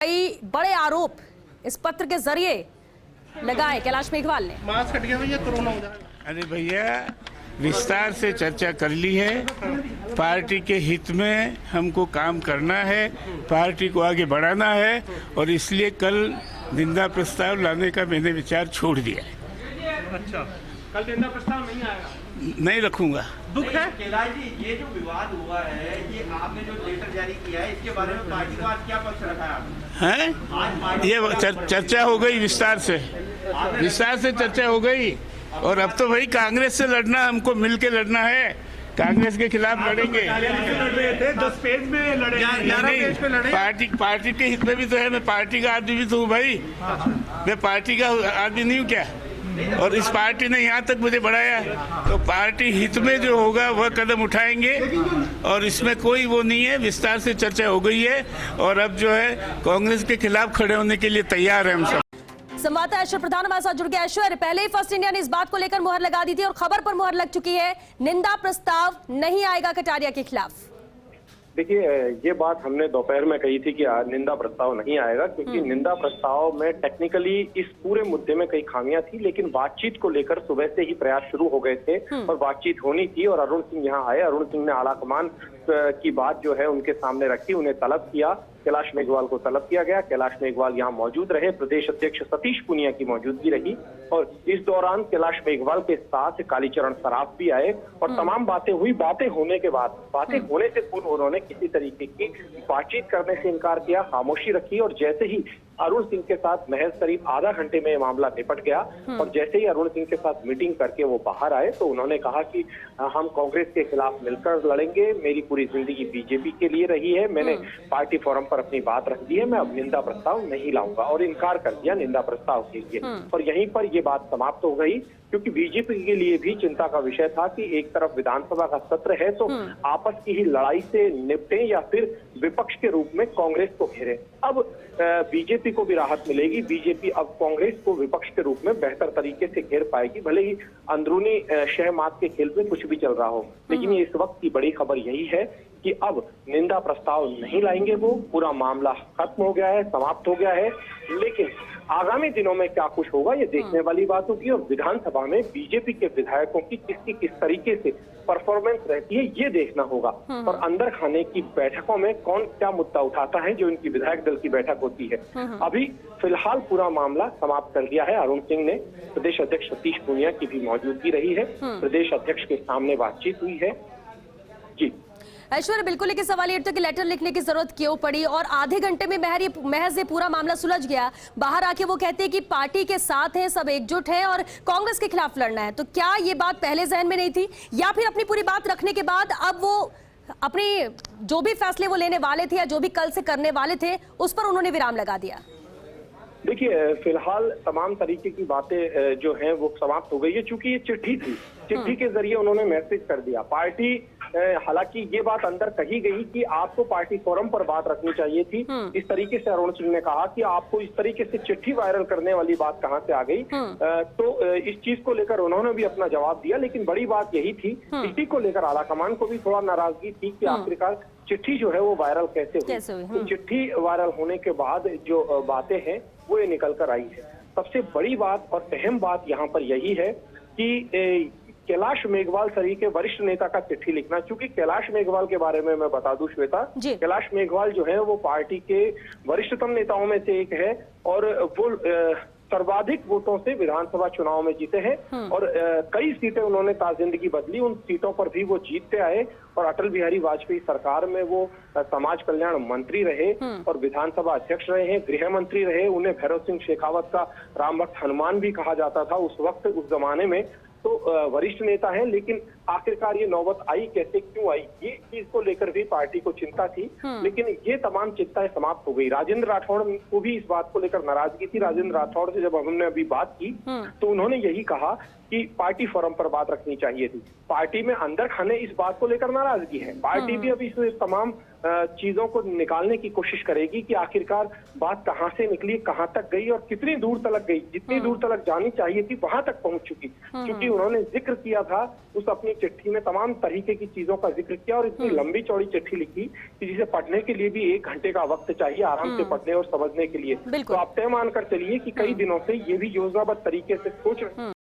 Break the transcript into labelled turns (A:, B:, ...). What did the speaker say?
A: कई बड़े आरोप इस पत्र के जरिए लगाए कैलाश मेघवाल ने।
B: मास्क हट गया भैया, कोरोना हो जाएगा।
C: अरे भैया, विस्तार से चर्चा कर ली है। पार्टी के हित में हमको काम करना है, पार्टी को आगे बढ़ाना है और इसलिए कल निंदा प्रस्ताव लाने का मैंने विचार छोड़ दिया है।
B: अच्छा, कल निंदा प्रस्ताव नहीं आएगा?
C: नहीं रखूंगा।
B: दुख है।
D: कैलाश जी, ये जो विवाद हुआ है, ये आपने जो लेटर जारी किया है, इसके बारे में पार्टी को आज क्या पक्ष रखा है आपने?
C: हैं? ये चर्चा हो गई विस्तार से चर्चा हो गई और अब तो भाई कांग्रेस से लड़ना, हमको मिल के लड़ना है। कांग्रेस के खिलाफ लड़ेंगे।
B: लड़ रहे थे, 10 पेज में लड़े, 11 पेज पे लड़े।
C: पार्टी के हित में भी तो है। मैं पार्टी का आदमी भी तो हूँ भाई। मैं पार्टी का आदमी नहीं हूँ क्या? और इस पार्टी ने यहाँ तक मुझे बढ़ाया, तो पार्टी हित में जो होगा वह कदम उठाएंगे और इसमें कोई वो नहीं है। विस्तार से चर्चा हो गई है और अब जो है कांग्रेस के खिलाफ खड़े होने के लिए तैयार है हम सब।
A: संवाददाता ऐश्वर्य प्रधान हमारे साथ जुड़ गया। ऐश्वर्य, पहले ही फर्स्ट इंडिया ने इस बात को लेकर मुहर लगा दी थी और खबर पर मुहर लग चुकी है, निंदा प्रस्ताव नहीं आएगा कटारिया के खिलाफ।
E: देखिए, ये बात हमने दोपहर में कही थी कि निंदा प्रस्ताव नहीं आएगा, क्योंकि निंदा प्रस्ताव में टेक्निकली इस पूरे मुद्दे में कई खामियां थी, लेकिन बातचीत को लेकर सुबह से ही प्रयास शुरू हो गए थे और बातचीत होनी थी। और अरुण सिंह यहाँ आए। अरुण सिंह ने आलाकमान की बात जो है उनके सामने रखी, उन्हें तलब किया। कैलाश मेघवाल को तलब किया गया। कैलाश मेघवाल यहाँ मौजूद रहे। प्रदेश अध्यक्ष सतीश पूनिया की मौजूदगी रही और इस दौरान कैलाश मेघवाल के साथ कालीचरण सराफ भी आए और तमाम बातें हुई। बातें होने के बाद, बातें होने से पूर्व उन्होंने किसी तरीके की बातचीत करने से इनकार किया, खामोशी रखी और जैसे ही अरुण सिंह के साथ महज करीब आधा घंटे में मामला निपट गया और जैसे ही अरुण सिंह के साथ मीटिंग करके वो बाहर आए तो उन्होंने कहा कि हम कांग्रेस के खिलाफ मिलकर लड़ेंगे। मेरी पूरी जिंदगी बीजेपी के लिए रही है। मैंने पार्टी फोरम पर अपनी बात रख दी है। मैं अब निंदा प्रस्ताव नहीं लाऊंगा और इनकार कर दिया निंदा प्रस्ताव के लिए। और यहीं पर ये बात समाप्त हो गई, क्योंकि बीजेपी के लिए भी चिंता का विषय था कि एक तरफ विधानसभा का सत्र है तो आपस की ही लड़ाई से निपटें या फिर विपक्ष के रूप में कांग्रेस को घेरे। अब बीजेपी को भी राहत मिलेगी। बीजेपी अब कांग्रेस को विपक्ष के रूप में बेहतर तरीके से घेर पाएगी, भले ही अंदरूनी शहमात के खेल में कुछ भी चल रहा हो। लेकिन ये इस वक्त की बड़ी खबर यही है कि अब निंदा प्रस्ताव नहीं लाएंगे वो। पूरा मामला खत्म हो गया है, समाप्त हो गया है। लेकिन आगामी दिनों में क्या कुछ होगा ये देखने वाली बात होगी और विधानसभा में बीजेपी के विधायकों की किस तरीके से परफॉर्मेंस रहती है ये देखना होगा। और अंदर खाने की बैठकों में कौन क्या मुद्दा उठाता है, जो इनकी विधायक दल की बैठक होती है। अभी फिलहाल पूरा मामला समाप्त कर दिया है अरुण सिंह ने। प्रदेश अध्यक्ष सतीश पूनिया की भी मौजूदगी रही है। प्रदेश अध्यक्ष के सामने बातचीत हुई है। जी
A: ऐश्वर्य, बिल्कुल, लेकिन सवाल ये था कि लेटर लिखने की जरूरत क्यों पड़ी और आधे घंटे में महज ये पूरा मामला सुलझ गया। बाहर आके वो कहते हैं कि पार्टी के साथ हैं, सब एकजुट हैं और कांग्रेस के खिलाफ लड़ना है। तो क्या ये बात पहले जहन में नहीं थी या फिर अपनी पूरी बात रखने के बाद अब वो अपनी जो भी फैसले वो लेने वाले थे या जो भी कल से करने वाले थे उस पर उन्होंने विराम लगा दिया?
E: देखिए, फिलहाल तमाम तरीके की बातें जो हैं वो समाप्त हो गई है, क्योंकि ये चिट्ठी थी। चिट्ठी के जरिए उन्होंने मैसेज कर दिया। पार्टी, हालांकि ये बात अंदर कही गई कि आपको पार्टी फोरम पर बात रखनी चाहिए थी। इस तरीके से अरुण सिंह ने कहा कि आपको इस तरीके से चिट्ठी वायरल करने वाली बात कहां से आ गई। तो इस चीज को लेकर उन्होंने भी अपना जवाब दिया। लेकिन बड़ी बात यही थी, चिट्ठी को लेकर आलाकमान को भी थोड़ा नाराजगी थी कि आखिरकार चिट्ठी जो है वो वायरल कैसे हुई। तो चिट्ठी वायरल होने के बाद जो बातें हैं वो ये निकल कर आई है। सबसे बड़ी बात और अहम बात यहाँ पर यही है कि कैलाश मेघवाल सरी के वरिष्ठ नेता का चिट्ठी लिखना। क्योंकि कैलाश मेघवाल के बारे में मैं बता दूं श्वेता, कैलाश मेघवाल जो है वो पार्टी के वरिष्ठतम नेताओं में से एक है और वो सर्वाधिक वोटों से विधानसभा चुनाव में जीते हैं और कई सीटें उन्होंने ताजिंदगी बदली। उन सीटों पर भी वो जीतते आए और अटल बिहारी वाजपेयी सरकार में वो समाज कल्याण मंत्री रहे और विधानसभा अध्यक्ष रहे हैं, गृह मंत्री रहे। उन्हें भैरव सिंह शेखावत का राम भक्त हनुमान भी कहा जाता था उस वक्त, उस जमाने में। तो वरिष्ठ नेता हैं, लेकिन आखिरकार ये नौबत आई कैसे, क्यों आई, ये चीज को लेकर भी पार्टी को चिंता थी। लेकिन ये तमाम चिंताएं समाप्त हो गई। राजेंद्र राठौड़ को भी इस बात को लेकर नाराजगी थी। राजेंद्र राठौड़ से जब हमने अभी बात की तो उन्होंने यही कहा कि पार्टी फोरम पर बात रखनी चाहिए थी। पार्टी में अंदर खाने इस बात को लेकर नाराजगी है। पार्टी भी अभी इस तमाम चीजों को निकालने की कोशिश करेगी कि आखिरकार बात कहां से निकली, कहां तक गई और कितनी दूर तक गई। जितनी दूर तक जानी चाहिए थी वहां तक पहुंच चुकी, क्योंकि उन्होंने जिक्र किया था उस अपनी चिट्ठी में, तमाम तरीके की चीजों का जिक्र किया और इतनी लंबी चौड़ी चिट्ठी लिखी कि जिसे पढ़ने के लिए भी 1 घंटे का वक्त चाहिए आराम से पढ़ने और समझने के लिए। तो आप तय मानकर चलिए कि कई दिनों से ये भी योजनाबद्ध तरीके से सोच रहे